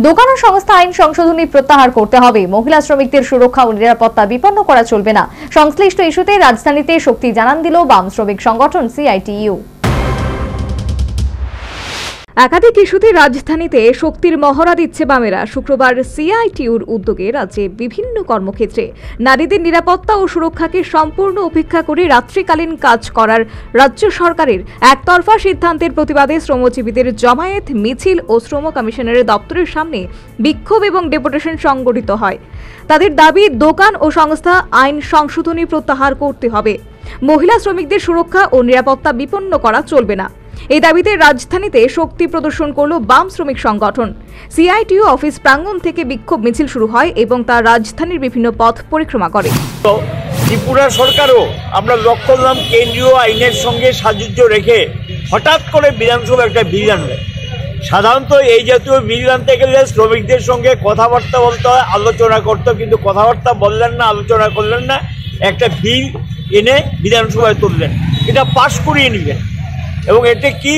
দোকান ও সংস্থা আইন সংশোধনী প্রত্যাহার করতে হবে। মহিলা শ্রমিকদের সুরক্ষা ও নিরাপত্তা বিপন্ন করা চলবে না। সংশ্লিষ্ট ইস্যুতে রাজধানীতে শক্তি জানান দিল বাম শ্রমিক সংগঠন সিআইটিইউ। একাধিক ইস্যুতে রাজধানীতে শক্তির মহড়া দিচ্ছে বামেরা। শুক্রবার সিআইটিইউর উদ্যোগে রাজ্যে বিভিন্ন কর্মক্ষেত্রে নারীদের নিরাপত্তা ও সুরক্ষাকে সম্পূর্ণ উপেক্ষা করে রাত্রিকালীন কাজ করার রাজ্য সরকারের একতরফা সিদ্ধান্তের প্রতিবাদে শ্রমজীবীদের জমায়েত, মিছিল ও শ্রম কমিশনারের দপ্তরের সামনে বিক্ষোভ এবং ডেপুটেশন সংগঠিত হয়। তাদের দাবি, দোকান ও সংস্থা আইন সংশোধনী প্রত্যাহার করতে হবে। মহিলা শ্রমিকদের সুরক্ষা ও নিরাপত্তা বিপন্ন করা চলবে না। এই দাবিতে রাজধানীতে শক্তি প্রদর্শন করল বাম শ্রমিক সংগঠন। সিআইটিইউ অফিস প্রাঙ্গণ থেকে বিক্ষোভ মিছিল শুরু হয় এবং তা রাজধানীর বিভিন্ন পথ পরিক্রমা করে। ত্রিপুরা সরকারও আমরা লক্ষ্য করলাম কেন্দ্রীয় আইনের সঙ্গে সাযুজ্য রেখে হঠাৎ করে বিধানসভা একটা বিল আনবে। সাধারণত এই জাতীয় বিল আনতে গেলে শ্রমিকদের সঙ্গে কথাবার্তা বলতে হয়, আলোচনা করতে, কিন্তু কথাবার্তা বললেন না, আলোচনা করলেন না, একটা বিল এনে বিধানসভায় তুললেন, এটা পাশ করিয়ে নিলেন। এবং এতে কি,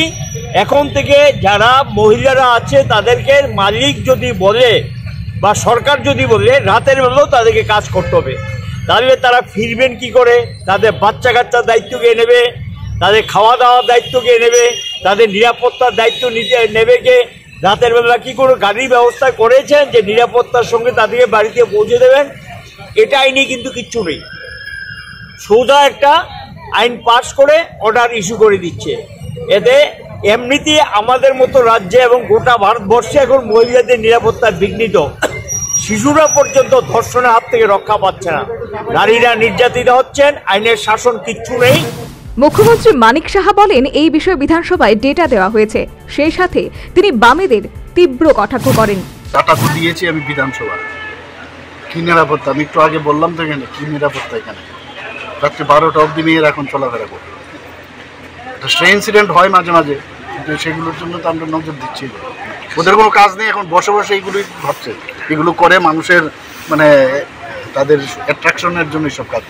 এখন থেকে যারা মহিলারা আছে তাদেরকে মালিক যদি বলে বা সরকার যদি বলে রাতের বেলাও তাদেরকে কাজ করতে হবে, তাহলে তারা ফিরবেন কি করে? তাদের বাচ্চা কাচ্চার দায়িত্ব কে নেবে? তাদের খাওয়া দাওয়ার দায়িত্ব কে নেবে? তাদের নিরাপত্তার দায়িত্ব নেবে কে? রাতের বেলা কি করে গাড়ির ব্যবস্থা করেছেন যে নিরাপত্তার সঙ্গে তাদেরকে বাড়িতে পৌঁছে দেবেন? এটা আইনে কিন্তু কিচ্ছু নেই। সোজা একটা আইন পাস করে অর্ডার ইস্যু করে দিচ্ছে। এতে এমনিতে আমাদের মতো রাজ্যে এবং গোটা ভারতবর্ষে এখন মহিলাদের নিরাপত্তা বিঘ্নিত। শিশুরা পর্যন্ত ধর্ষণের হাত থেকে রক্ষা পাচ্ছে না, নারীরা নির্যাতিত হচ্ছেন, আইনের শাসন কিচ্ছু নেই। মুখ্যমন্ত্রী মানিক সাহা বলেন, এই বিষয়ে বিধানসভায় ডেটা দেওয়া হয়েছে। সেই সাথে তিনি বামেদের তীব্র কটাক্ষ করেন। ডাটা তো দিয়েছি আমি বিধানসভা, কি নিরাপত্তা? আমি একটু আগে বললাম তো, এখানে কি নিরাপত্তা? এখানে রাত্রে 12টা অবধি মেয়ের এখন চলাফেরা করে। একটা ইনসিডেন্ট হয় মাঝে মাঝে, কিন্তু সেগুলোর জন্য তো আমরা নজর দিচ্ছি। ওদের কোনো কাজ নেই, এখন বসে বসে এইগুলোই ভাবছে, এগুলো করে মানুষের মানে তাদের অ্যাট্রাকশনের জন্য সব কাজ।